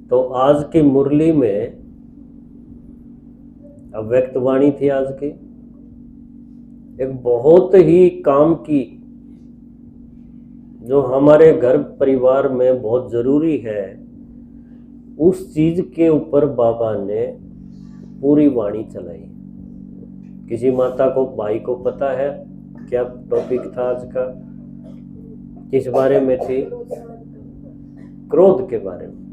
तो आज की मुरली में अव्यक्त वाणी थी आज की, एक बहुत ही काम की, जो हमारे घर परिवार में बहुत जरूरी है, उस चीज के ऊपर बाबा ने पूरी वाणी चलाई। किसी माता को, भाई को पता है क्या टॉपिक था आज का, किस बारे में थी? क्रोध के बारे में।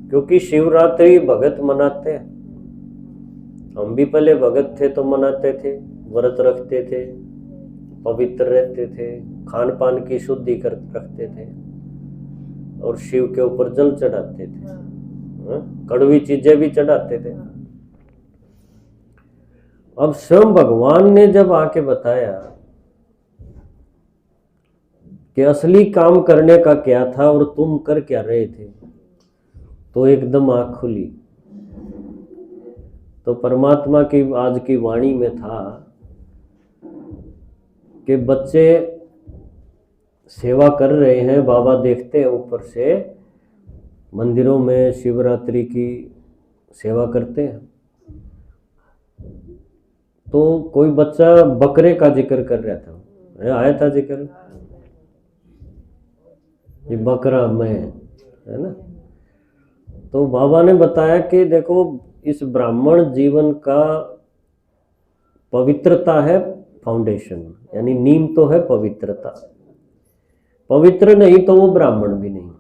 क्योंकि शिवरात्रि भगत मनाते हैं, हम भी पहले भगत थे तो मनाते थे, व्रत रखते थे, पवित्र रहते थे, खान पान की शुद्धि कर रखते थे और शिव के ऊपर जल चढ़ाते थे, कड़वी चीजें भी चढ़ाते थे। अब स्वयं भगवान ने जब आके बताया कि असली काम करने का क्या था और तुम कर क्या रहे थे, तो एकदम आंख खुली। तो परमात्मा की आज की वाणी में था कि बच्चे सेवा कर रहे हैं, बाबा देखते हैं ऊपर से, मंदिरों में शिवरात्रि की सेवा करते हैं, तो कोई बच्चा बकरे का जिक्र कर रहा था, आया था जिक्र, ये बकरा मैं, है ना। तो बाबा ने बताया कि देखो, इस ब्राह्मण जीवन का पवित्रता है फाउंडेशन, यानी नींव तो है पवित्रता। पवित्र नहीं तो वो ब्राह्मण भी नहीं।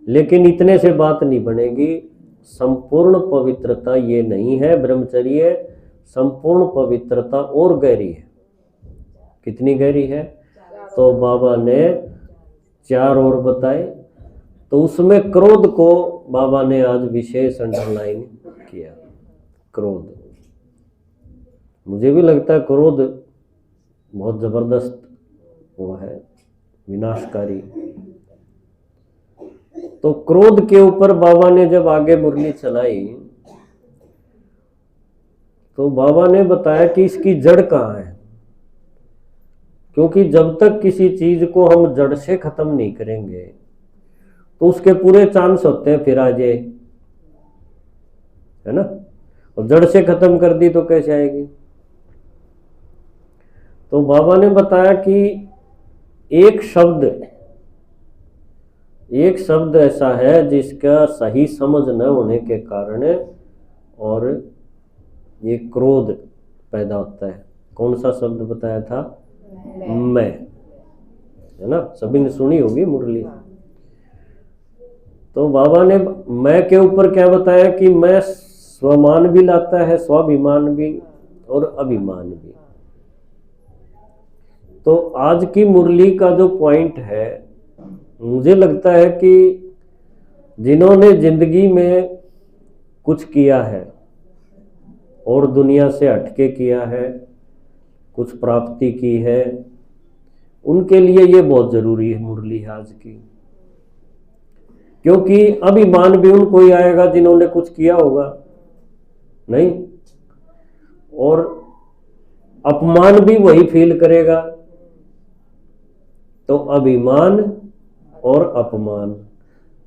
लेकिन इतने से बात नहीं बनेगी, संपूर्ण पवित्रता ये नहीं है ब्रह्मचर्य, संपूर्ण पवित्रता और गहरी है। कितनी गहरी है? तो बाबा ने 4 और बताए। तो उसमें क्रोध को बाबा ने आज विशेष अंडरलाइन किया। क्रोध, मुझे भी लगता है क्रोध बहुत जबरदस्त वो है, विनाशकारी। तो क्रोध के ऊपर बाबा ने जब आगे मुरली चलाई तो बाबा ने बताया कि इसकी जड़ कहाँ है। क्योंकि जब तक किसी चीज को हम जड़ से खत्म नहीं करेंगे तो उसके पूरे चांस होते हैं फिर आ जाए, है ना। और जड़ से खत्म कर दी तो कैसे आएगी? तो बाबा ने बताया कि एक शब्द ऐसा है जिसका सही समझ न होने के कारण और ये क्रोध पैदा होता है। कौन सा शब्द बताया था? मैं, है ना, सभी ने सुनी होगी मुरली। तो बाबा ने मैं के ऊपर क्या बताया कि मैं स्वमान भी लाता है, स्वाभिमान भी और अभिमान भी। तो आज की मुरली का जो पॉइंट है, मुझे लगता है कि जिन्होंने जिंदगी में कुछ किया है और दुनिया से हटके किया है, कुछ प्राप्ति की है, उनके लिए ये बहुत जरूरी है मुरली आज की। क्योंकि अभिमान भी उनको ही आएगा जिन्होंने कुछ किया होगा, नहीं, और अपमान भी वही फील करेगा। तो अभिमान और अपमान,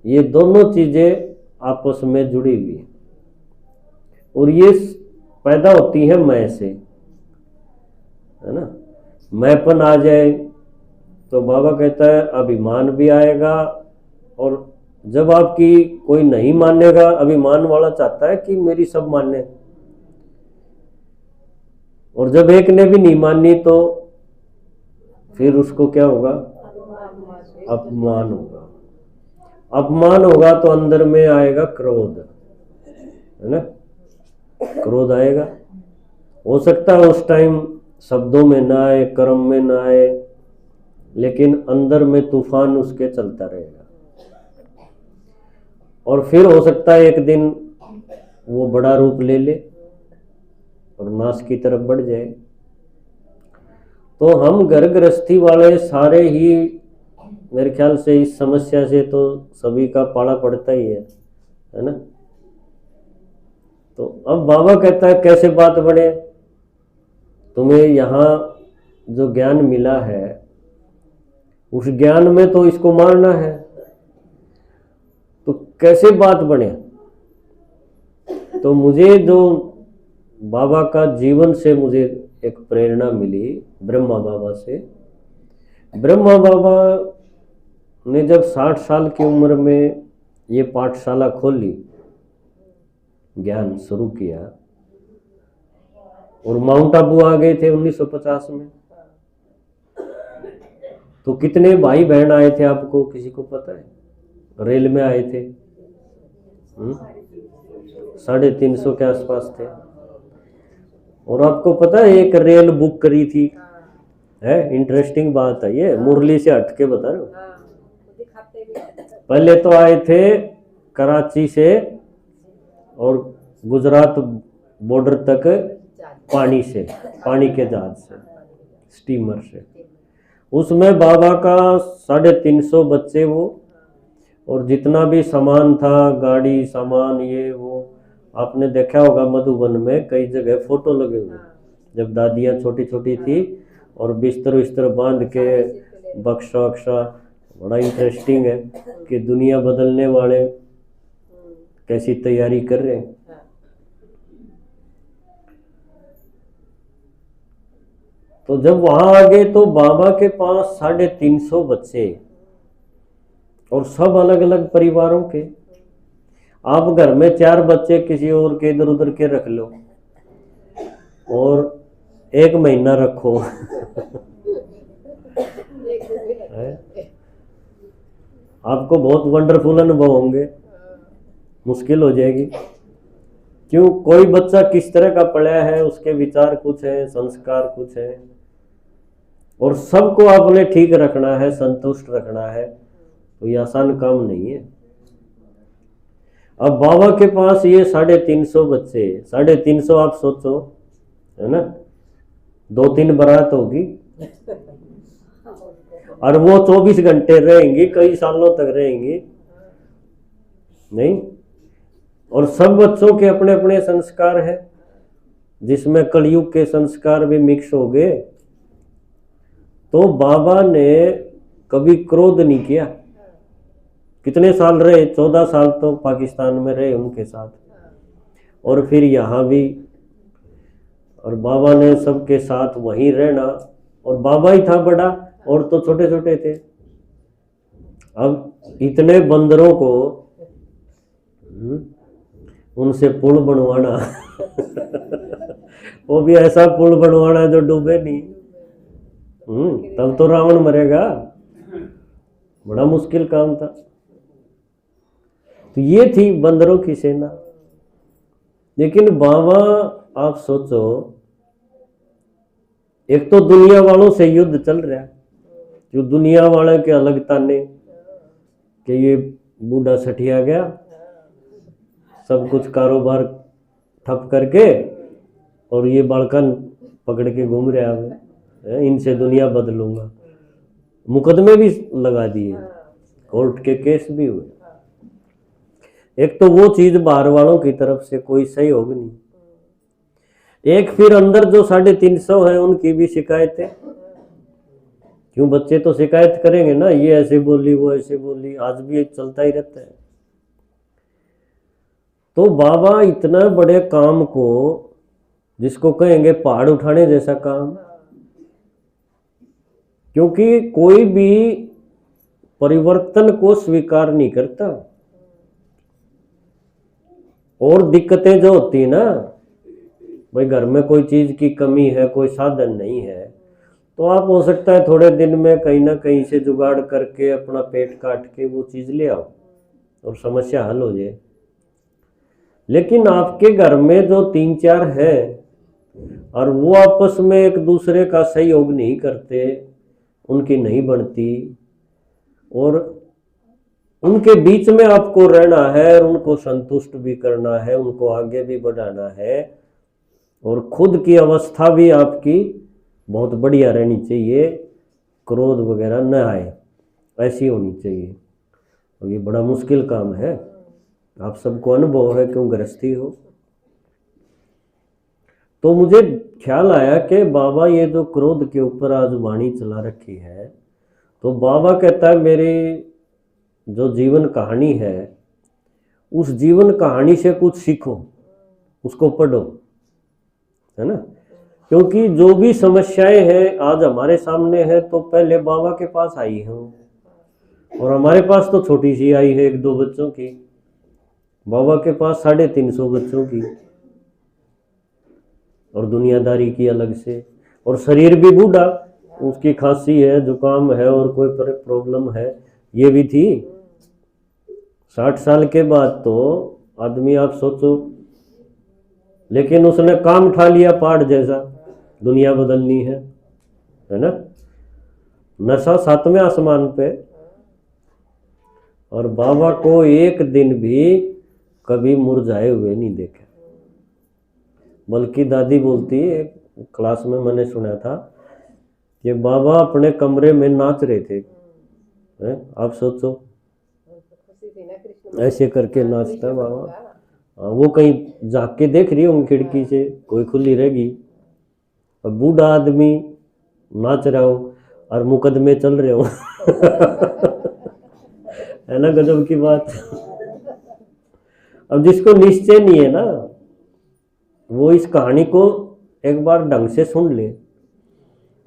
ये दोनों चीजें आपस में जुड़ी हुई हैं और ये पैदा होती है मैं से, है ना। मैंपन आ जाए तो बाबा कहता है अभिमान भी आएगा, और जब आपकी कोई नहीं मानेगा, अभिमान वाला चाहता है कि मेरी सब माने, और जब एक ने भी नहीं मानी तो फिर उसको क्या होगा? अपमान होगा। अपमान होगा तो अंदर में आएगा क्रोध, है ना। क्रोध आएगा। हो सकता है उस टाइम शब्दों में ना आए, कर्म में ना आए, लेकिन अंदर में तूफान उसके चलता रहेगा। और फिर हो सकता है एक दिन वो बड़ा रूप ले ले और नाश की तरफ बढ़ जाए। तो हम घर गृहस्थी वाले सारे ही मेरे ख्याल से इस समस्या से तो सभी का पाला पड़ता ही है ना। तो अब बाबा कहता है कैसे बात बढ़े, तुम्हें यहाँ जो ज्ञान मिला है उस ज्ञान में तो इसको मारना है। तो कैसे बात बने? तो मुझे जो बाबा का जीवन से मुझे एक प्रेरणा मिली ब्रह्मा बाबा से। ब्रह्मा बाबा ने जब 60 साल की उम्र में ये पाठशाला खोली, ज्ञान शुरू किया, और माउंट आबू आ गए थे 1950 में। तो कितने भाई बहन आए थे आपको किसी को पता है? रेल में आए थे 350 के आसपास थे। और आपको पता है एक रेल बुक करी थी, है इंटरेस्टिंग बात है ये, मुरली से हट के बता रहा हूँ। पहले तो आए थे कराची से और गुजरात बॉर्डर तक पानी से, पानी के जहाज से, स्टीमर से। उसमें बाबा का 350 बच्चे वो, और जितना भी सामान था, गाड़ी सामान ये वो, आपने देखा होगा मधुबन में कई जगह फोटो लगे हुए, जब दादियाँ छोटी छोटी थी और बिस्तर विस्तर बांध के बक्सा वक्सा। बड़ा इंटरेस्टिंग है कि दुनिया बदलने वाले कैसी तैयारी कर रहे हैं। तो जब वहां आ गए तो बाबा के पास 350 बच्चे, और सब अलग अलग परिवारों के। आप घर में 4 बच्चे किसी और के इधर उधर के रख लो और 1 महीना रखो आपको बहुत वंडरफुल अनुभव होंगे, मुश्किल हो जाएगी। क्यों? कोई बच्चा किस तरह का पढ़ा है, उसके विचार कुछ है, संस्कार कुछ है, और सबको आपने ठीक रखना है, संतुष्ट रखना है, तो ये आसान काम नहीं है। अब बाबा के पास ये 350 बच्चे, 350 आप सोचो, है ना, 2-3 बारात होगी, और वो 24 घंटे रहेंगी, कई सालों तक रहेंगी नहीं। और सब बच्चों के अपने अपने संस्कार हैं, जिसमें कलयुग के संस्कार भी मिक्स हो गए। तो बाबा ने कभी क्रोध नहीं किया। कितने साल रहे? 14 साल तो पाकिस्तान में रहे उनके साथ, और फिर यहाँ भी। और बाबा ने सबके साथ वहीं रहना, और बाबा ही था बड़ा और तो छोटे छोटे थे। अब इतने बंदरों को उनसे पुल बनवाना वो भी ऐसा पुल बनवाना जो डूबे नहीं, तब तो रावण मरेगा। बड़ा मुश्किल काम था। तो ये थी बंदरों की सेना। लेकिन बाबा, आप सोचो, एक तो दुनिया वालों से युद्ध चल रहा है, जो दुनिया वाले के अलग ताने कि ये बूढ़ा सठिया गया, सब कुछ कारोबार ठप करके, और ये बालकन पकड़ के घूम रहा है, इनसे दुनिया बदलूंगा। मुकदमे भी लगा दिए, कोर्ट के केस भी हुए। एक तो वो चीज बाहर वालों की तरफ से कोई सहयोग नहीं, एक फिर अंदर जो 350 है उनकी भी शिकायतें। क्यों? बच्चे तो शिकायत करेंगे ना, ये ऐसे बोली, वो ऐसे बोली, आज भी चलता ही रहता है। तो बाबा इतना बड़े काम को, जिसको कहेंगे पहाड़ उठाने जैसा काम, क्योंकि कोई भी परिवर्तन को स्वीकार नहीं करता। और दिक्कतें जो होती है ना, भाई घर में कोई चीज की कमी है, कोई साधन नहीं है, तो आप हो सकता है थोड़े दिन में कहीं ना कहीं से जुगाड़ करके अपना पेट काट के वो चीज ले आओ और समस्या हल हो जाए। लेकिन आपके घर में जो 3-4 है और वो आपस में एक दूसरे का सहयोग नहीं करते, उनकी नहीं बनती, और उनके बीच में आपको रहना है, और उनको संतुष्ट भी करना है, उनको आगे भी बढ़ाना है, और खुद की अवस्था भी आपकी बहुत बढ़िया रहनी चाहिए, क्रोध वगैरह न आए, ऐसी होनी चाहिए। और ये बड़ा मुश्किल काम है, आप सबको अनुभव है, क्यों गृहस्थी हो। तो मुझे ख्याल आया कि बाबा ये जो क्रोध के ऊपर आज वाणी चला रखी है, तो बाबा कहता है मेरी जो जीवन कहानी है उस जीवन कहानी से कुछ सीखो, उसको पढ़ो, है ना। क्योंकि जो भी समस्याएं हैं आज हमारे सामने है तो पहले बाबा के पास आई है, और हमारे पास तो छोटी सी आई है 1-2 बच्चों की, बाबा के पास 350 बच्चों की, और दुनियादारी की अलग से, और शरीर भी बूढ़ा, उसकी खांसी है, जुकाम है और कोई प्रॉब्लम है, ये भी थी। 60 साल के बाद तो आदमी, आप सोचो, लेकिन उसने काम उठा लिया पहाड़ जैसा, दुनिया बदलनी है ना। नशा 7वें आसमान पे, और बाबा को एक दिन भी कभी मुरझाए हुए नहीं देखे। बल्कि दादी बोलती है, क्लास में मैंने सुना था कि बाबा अपने कमरे में नाच रहे थे, आप सोचो, ऐसे करके नाचता है बाबा। वो कहीं झाँक के देख रही होंगी खिड़की से, कोई खुली रहेगी, और बूढ़ा आदमी नाच रहा हो और मुकदमे चल रहे हो है ना, गजब की बात। अब जिसको निश्चय नहीं है ना, वो इस कहानी को एक बार ढंग से सुन ले।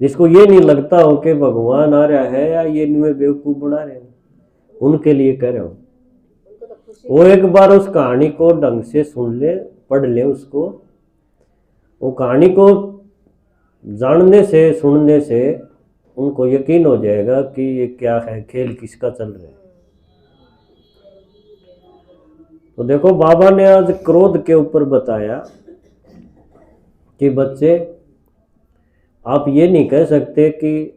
जिसको ये नहीं लगता हो कि भगवान आ रहा है या ये इनमें बेवकूफ बना रहे हैं, उनके लिए कह रहा हूँ, वो एक बार उस कहानी को ढंग से सुन ले, पढ़ ले उसको। वो कहानी को जानने से, सुनने से उनको यकीन हो जाएगा कि ये क्या है, खेल किसका चल रहा है। तो देखो, बाबा ने आज क्रोध के ऊपर बताया कि बच्चे, आप ये नहीं कह सकते कि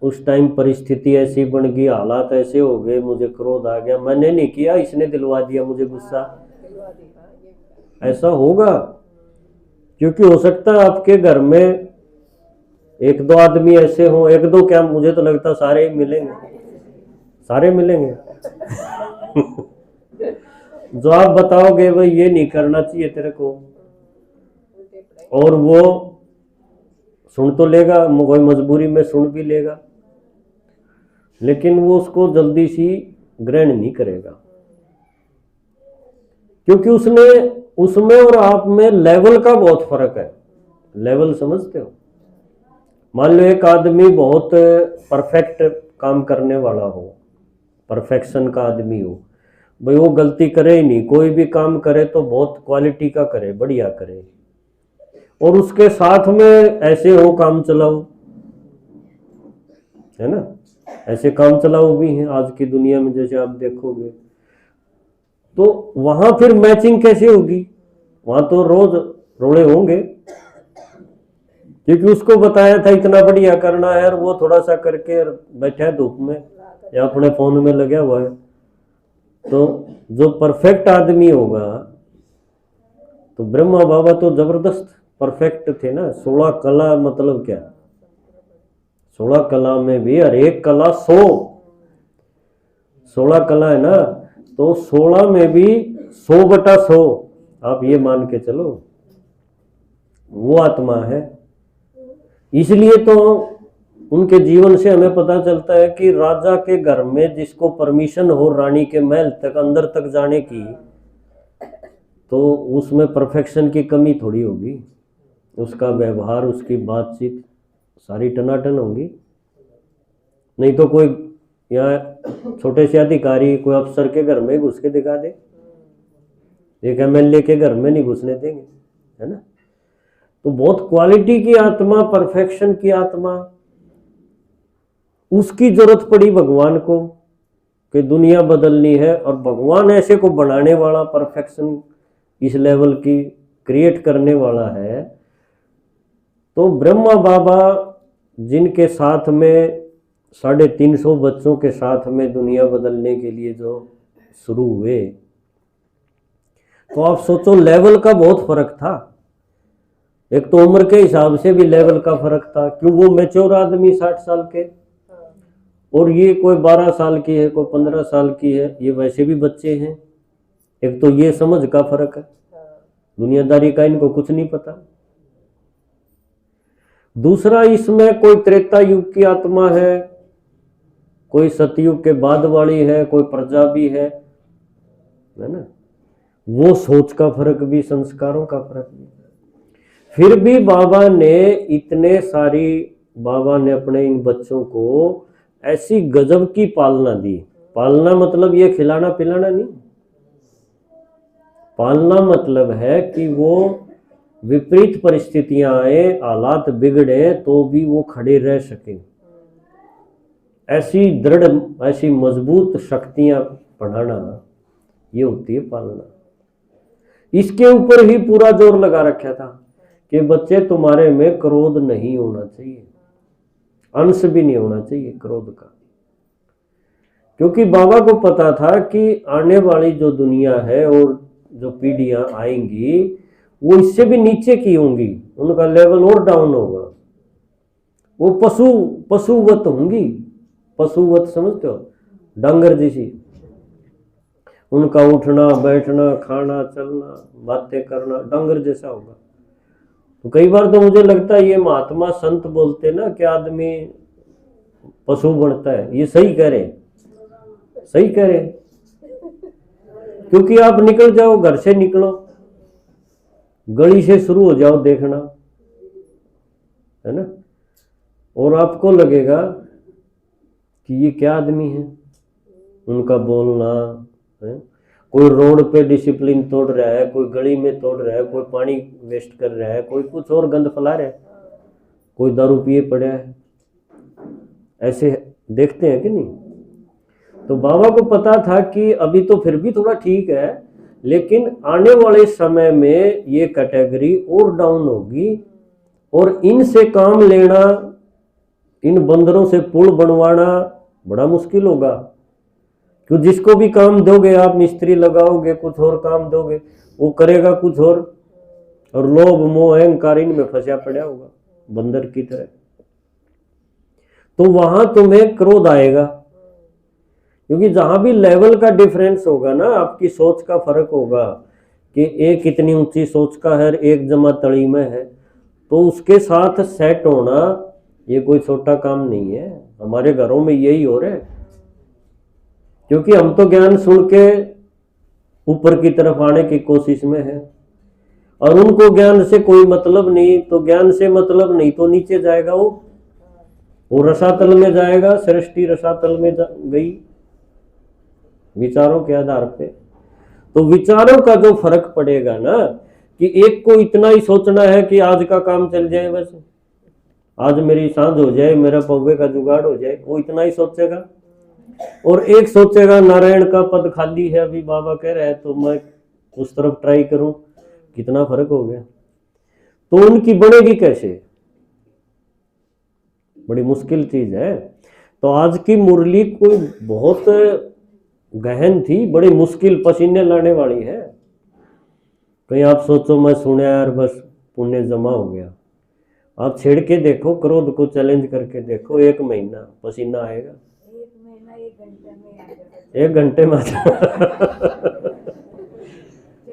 उस टाइम परिस्थिति ऐसी बन गई, हालात ऐसे हो गए, मुझे क्रोध आ गया, मैंने नहीं किया, इसने दिलवा दिया मुझे गुस्सा। ऐसा होगा क्योंकि हो सकता है आपके घर में 1-2 आदमी ऐसे हों, 1-2 क्या, मुझे तो लगता सारे ही मिलेंगे, सारे मिलेंगे जो आप बताओगे भाई ये नहीं करना चाहिए तेरे को, और वो सुन तो लेगा, कोई मजबूरी में सुन भी लेगा, लेकिन वो उसको जल्दी सी ग्रहण नहीं करेगा, क्योंकि उसमें और आप में लेवल का बहुत फर्क है। लेवल समझते हो? मान लो एक आदमी बहुत परफेक्ट काम करने वाला हो, परफेक्शन का आदमी हो, भाई वो गलती करे ही नहीं, कोई भी काम करे तो बहुत क्वालिटी का करे, बढ़िया करे, और उसके साथ में ऐसे हो काम चलाओ, है ना, ऐसे काम चलाओ भी हैं आज की दुनिया में, जैसे आप देखोगे, तो वहां फिर मैचिंग कैसे होगी? वहां तो रोज रोड़े होंगे, क्योंकि उसको बताया था इतना बढ़िया करना है, और वो थोड़ा सा करके बैठा है धूप में या अपने फोन में लगा हुआ है। तो जो परफेक्ट आदमी होगा, तो ब्रह्मा बाबा तो जबरदस्त परफेक्ट थे ना। 16 कला मतलब क्या? 16 कला में भी हर एक कला 16 कला है ना, तो 16 में भी 100/100 आप ये मान के चलो वो आत्मा है। इसलिए तो उनके जीवन से हमें पता चलता है कि राजा के घर में जिसको परमिशन हो रानी के महल तक अंदर तक जाने की, तो उसमें परफेक्शन की कमी थोड़ी होगी। उसका व्यवहार, उसकी बातचीत सारी टनाटन होंगी। नहीं तो कोई यहाँ छोटे से अधिकारी कोई अफसर के घर में घुस के दिखा दे, एक MLA के घर में नहीं घुसने देंगे, है ना। तो बहुत क्वालिटी की आत्मा, परफेक्शन की आत्मा, उसकी जरूरत पड़ी भगवान को कि दुनिया बदलनी है, और भगवान ऐसे को बनाने वाला, परफेक्शन इस लेवल की क्रिएट करने वाला है। तो ब्रह्मा बाबा जिनके साथ में 350 बच्चों के साथ में दुनिया बदलने के लिए जो शुरू हुए, तो आप सोचो लेवल का बहुत फर्क था। एक तो उम्र के हिसाब से भी लेवल का फर्क था, क्यों वो मैच्योर आदमी 60 साल के, और ये कोई 12 साल की है, कोई 15 साल की है, ये वैसे भी बच्चे हैं। एक तो ये समझ का फर्क है, दुनियादारी का इनको कुछ नहीं पता। दूसरा, इसमें कोई त्रेता युग की आत्मा है, कोई सतयुग के बाद वाली है, कोई प्रजा भी है ना। वो सोच का फर्क भी, संस्कारों का फर्क भी। फिर भी बाबा ने अपने इन बच्चों को ऐसी गजब की पालना दी। पालना मतलब ये खिलाना पिलाना नहीं, पालना मतलब है कि वो विपरीत परिस्थितियां आए, हालात बिगड़े तो भी वो खड़े रह सके, ऐसी दृढ़, ऐसी मजबूत शक्तियां बढ़ाना, ये होती है पालना। इसके ऊपर ही पूरा जोर लगा रखा था कि बच्चे तुम्हारे में क्रोध नहीं होना चाहिए, अंश भी नहीं होना चाहिए क्रोध का। क्योंकि बाबा को पता था कि आने वाली जो दुनिया है और जो पीढ़ियां आएंगी वो इससे भी नीचे की होंगी, उनका लेवल और डाउन होगा, वो पशुवत होंगी। पशुवत समझते हो, डांगर जैसी, उनका उठना बैठना खाना चलना बातें करना डांगर जैसा होगा। तो कई बार तो मुझे लगता है ये महात्मा संत बोलते ना कि आदमी पशु बनता है, ये सही कह रहे, सही कह रहे। क्योंकि आप निकल जाओ, घर से निकलो, गली से शुरू हो जाओ देखना, है ना, और आपको लगेगा कि ये क्या आदमी है, उनका बोलना है। कोई रोड पे डिसिप्लिन तोड़ रहा है, कोई गली में तोड़ रहा है, कोई पानी वेस्ट कर रहा है, कोई कुछ और गंद फैला रहा है, कोई दारू पिए पड़ा है, ऐसे देखते हैं कि नहीं। तो बाबा को पता था कि अभी तो फिर भी थोड़ा ठीक है, लेकिन आने वाले समय में ये कैटेगरी और डाउन होगी और इनसे काम लेना, इन बंदरों से पुल बनवाना बड़ा मुश्किल होगा। क्यों, जिसको भी काम दोगे आप, मिस्त्री लगाओगे, कुछ और काम दोगे, वो करेगा कुछ और लोभ मोह अहंकार इनमें फंसा पड़ा होगा बंदर की तरह। तो वहां तुम्हें क्रोध आएगा, क्योंकि जहां भी लेवल का डिफरेंस होगा ना, आपकी सोच का फर्क होगा कि एक इतनी ऊंची सोच का है, एक जमा तली में है, तो उसके साथ सेट होना ये कोई छोटा काम नहीं है। हमारे घरों में यही हो रहा है, क्योंकि हम तो ज्ञान सुन के ऊपर की तरफ आने की कोशिश में है और उनको ज्ञान से कोई मतलब नहीं। तो ज्ञान से मतलब नहीं तो नीचे जाएगा, वो रसातल में जाएगा, सृष्टि रसातल में गई विचारों के आधार पे। तो विचारों का जो फर्क पड़ेगा ना, कि एक को इतना ही सोचना है कि आज का काम चल जाए, बस आज मेरी सांझ हो जाए, मेरा पौवे का जुगाड़ हो जाए, वो इतना ही सोचेगा। और एक सोचेगा नारायण का पद खाली है, अभी बाबा कह रहे हैं तो मैं उस तरफ ट्राई करूं। कितना फर्क हो गया। तो उनकी बढ़ेगी कैसे, बड़ी मुश्किल चीज है। तो आज की मुरली कोई बहुत गहन थी, बड़ी मुश्किल, पसीने लाने वाली है। कहीं आप सोचो मैं सुना यार बस पुण्य जमा हो गया, आप छेड़ के देखो, क्रोध को चैलेंज करके देखो, 1 महीना पसीना आएगा, 1 घंटे में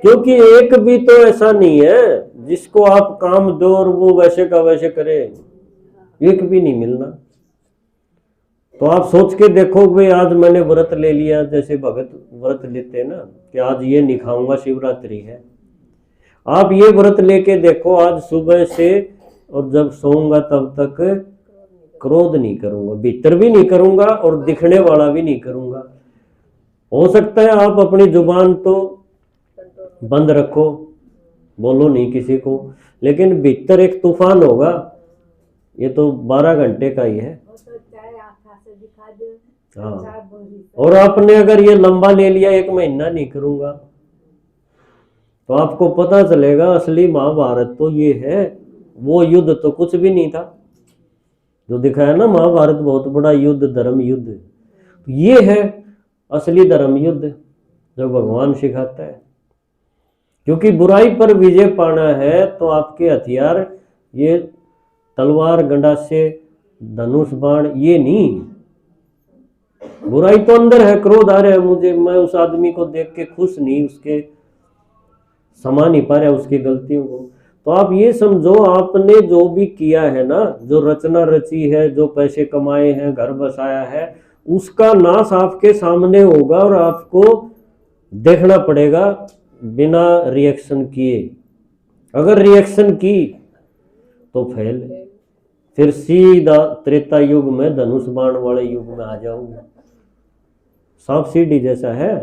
क्योंकि एक भी तो ऐसा नहीं है जिसको आप काम दो और वो वैसे का वैसे करे, एक भी नहीं मिलना। तो आप सोच के देखो भाई, आज मैंने व्रत ले लिया, जैसे भगत व्रत लेते हैं ना कि आज ये नहीं खाऊंगा, शिवरात्रि है। आप ये व्रत लेके देखो, आज सुबह से और जब सोऊंगा तब तक क्रोध नहीं करूंगा, भीतर भी नहीं करूंगा और दिखने वाला भी नहीं करूंगा। हो सकता है आप अपनी जुबान तो बंद रखो, बोलो नहीं किसी को, लेकिन भीतर एक तूफान होगा। ये तो 12 घंटे का ही है। हाँ, और आपने अगर ये लंबा ले लिया, 1 महीना नहीं करूंगा, तो आपको पता चलेगा असली महाभारत तो ये है। वो युद्ध तो कुछ भी नहीं था जो दिखाया ना, महाभारत बहुत बड़ा युद्ध, धर्म युद्ध। ये है असली धर्म युद्ध जो भगवान सिखाता है। क्योंकि बुराई पर विजय पाना है तो आपके हथियार ये तलवार गंडासे धनुष बाण ये नहीं, बुराई तो अंदर है। क्रोध आ रहा है मुझे, मैं उस आदमी को देख के खुश नहीं, उसके समा नहीं पा रहा उसकी गलतियों को। तो आप ये समझो, आपने जो भी किया है ना, जो रचना रची है, जो पैसे कमाए हैं, घर बसाया है, उसका नाश आपके सामने होगा और आपको देखना पड़ेगा बिना रिएक्शन किए, अगर रिएक्शन की तो फेल, फिर सीधा त्रेता युग में धनुष बाण वाले युग में आ जाओगे। सांप सीढ़ी जैसा है,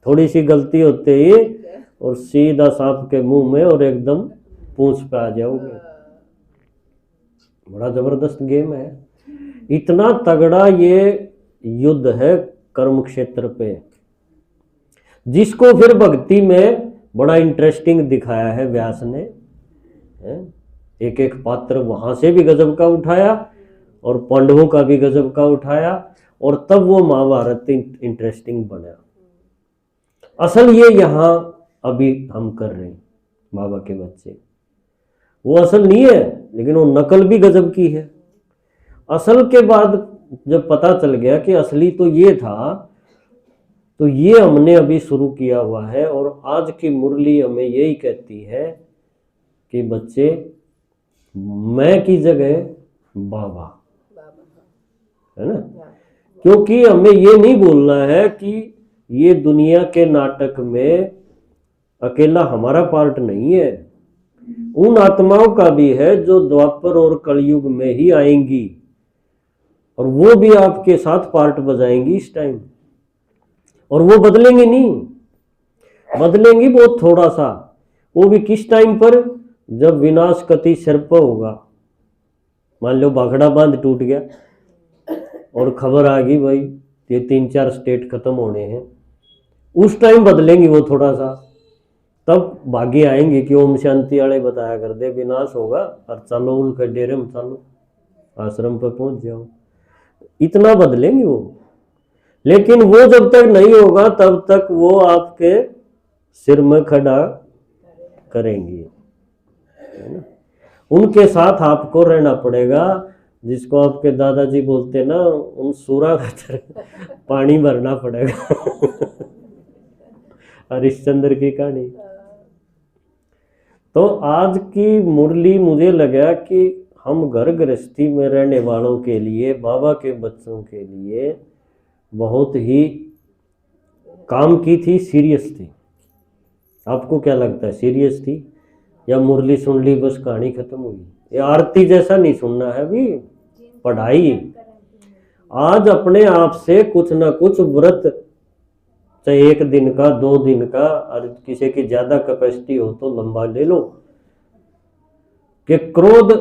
थोड़ी सी गलती होते ही और सीधा सांप के मुंह में और एकदम पूंछ पे आ जाओगे। बड़ा जबरदस्त गेम है, इतना तगड़ा ये युद्ध है कर्म क्षेत्र पे, जिसको फिर भक्ति में बड़ा इंटरेस्टिंग दिखाया है व्यास ने। एक एक पात्र वहां से भी गजब का उठाया और पांडवों का भी गजब का उठाया, और तब वो महाभारत इंटरेस्टिंग बना। असल ये यहाँ अभी हम कर रहे हैं बाबा के बच्चे, वो असल नहीं है लेकिन वो नकल भी गजब की है। असल के बाद जब पता चल गया कि असली तो ये था, तो ये हमने अभी शुरू किया हुआ है। और आज की मुरली हमें यही कहती है कि बच्चे, मैं की जगह बाबा, है ना। क्योंकि हमें ये नहीं बोलना है कि ये दुनिया के नाटक में अकेला हमारा पार्ट नहीं है, उन आत्माओं का भी है जो द्वापर और कलयुग में ही आएंगी, और वो भी आपके साथ पार्ट बजाएंगी इस टाइम। और वो बदलेंगे नहीं, बदलेंगी बहुत थोड़ा सा, वो भी किस टाइम पर, जब विनाश कति सिर पर होगा। मान लो भाखड़ा बांध टूट गया और खबर आ गई भाई ये 3-4 स्टेट खत्म होने हैं, उस टाइम बदलेंगी वो थोड़ा सा, तब भाग्य आएंगे कि ओम शांति वाले बताया कर दे विनाश होगा और चलो उनके डेरे में, चलो आश्रम पर पहुंच जाओ, इतना बदलेंगे वो। लेकिन वो जब तक नहीं होगा तब तक वो आपके सिर में खड़ा करेंगी, है ना। उनके साथ आपको रहना पड़ेगा, जिसको आपके दादाजी बोलते ना, उन सूरा का पानी भरना पड़ेगा। हरिश्चंद्र की कहानी। तो आज की मुरली मुझे लगा कि हम घर गृहस्थी में रहने वालों के लिए, बाबा के बच्चों के लिए बहुत ही काम की थी, सीरियस थी। आपको क्या लगता है, सीरियस थी या मुरली सुन ली बस कहानी खत्म हुई? ये आरती जैसा नहीं सुनना है भी, पढ़ाई। आज अपने आप से कुछ ना कुछ व्रत, चाहे 1 दिन का 2 दिन का, और किसी की ज्यादा कैपेसिटी हो तो लंबा ले लो, कि क्रोध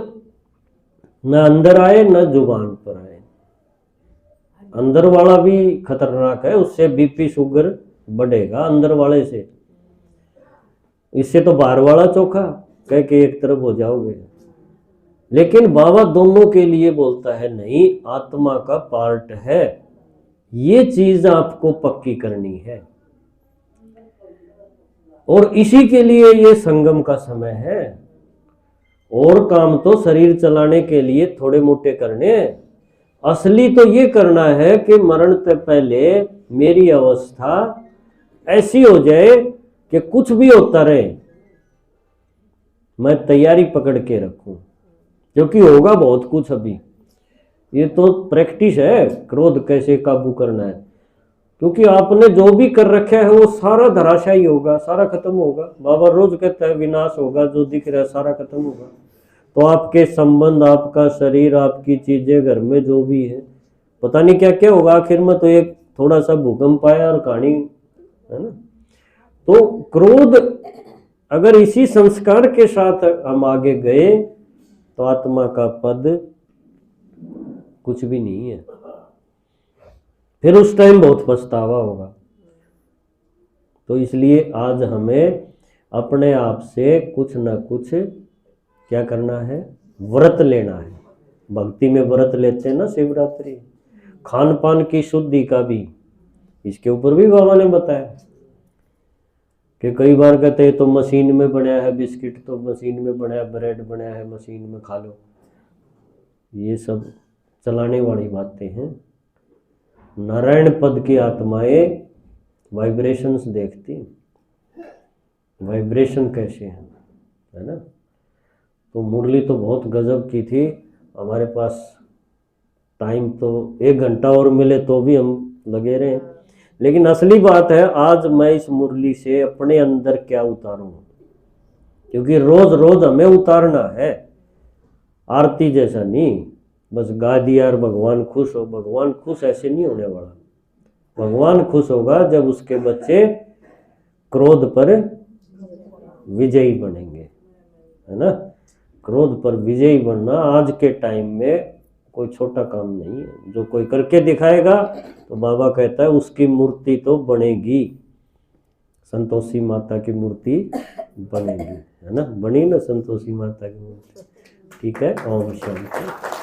न अंदर आए न जुबान पर आए। अंदर वाला भी खतरनाक है, उससे बीपी शुगर बढ़ेगा अंदर वाले से, इससे तो बाहर वाला चोखा कह के एक तरफ हो जाओगे। लेकिन बाबा दोनों के लिए बोलता है, नहीं, आत्मा का पार्ट है, ये चीज आपको पक्की करनी है। और इसी के लिए ये संगम का समय है। और काम तो शरीर चलाने के लिए थोड़े मोटे करने, असली तो ये करना है कि मरण से पहले मेरी अवस्था ऐसी हो जाए कि कुछ भी होता रहे मैं तैयारी पकड़ के रखूं, क्योंकि होगा बहुत कुछ। अभी ये तो प्रैक्टिस है, क्रोध कैसे काबू करना है, क्योंकि आपने जो भी कर रखा है वो सारा धराशायी होगा, सारा खत्म होगा। बाबा रोज कहता है विनाश होगा, जो दिख रहा है सारा खत्म होगा। तो आपके संबंध, आपका शरीर, आपकी चीजें, घर में जो भी है, पता नहीं क्या क्या होगा। आखिर में तो एक थोड़ा सा भूकंप आया और कहानी, है ना। तो क्रोध, अगर इसी संस्कार के साथ हम आगे गए तो आत्मा का पद कुछ भी नहीं है, फिर उस टाइम बहुत पछतावा होगा। तो इसलिए आज हमें अपने आप से कुछ ना कुछ क्या करना है, व्रत लेना है। भक्ति में व्रत लेते हैं ना, शिवरात्रि, खान पान की शुद्धि का भी, इसके ऊपर भी बाबा ने बताया कि कई बार कहते हैं तो मशीन में बनाया है बिस्किट, तो मशीन में बनाया, ब्रेड बनाया है मशीन में, खा लो। ये सब चलाने वाली बातें हैं। नारायण पद की आत्माएं वाइब्रेशंस देखती, वाइब्रेशन कैसे हैं, है ना। तो मुरली तो बहुत गजब की थी। हमारे पास टाइम तो 1 घंटा और मिले तो भी हम लगे रहे, लेकिन असली बात है आज मैं इस मुरली से अपने अंदर क्या उतारूं, क्योंकि रोज रोज हमें उतारना है, आरती जैसा नहीं बस गा दिया और भगवान खुश हो। भगवान खुश ऐसे नहीं होने वाला। भगवान खुश होगा जब उसके बच्चे क्रोध पर विजयी बनेंगे, है ना। क्रोध पर विजयी बनना आज के टाइम में कोई छोटा काम नहीं है। जो कोई करके दिखाएगा तो बाबा कहता है उसकी मूर्ति तो बनेगी, संतोषी माता की मूर्ति बनेगी, है ना। बनी ना संतोषी माता की मूर्ति, ठीक है। ओम शांति।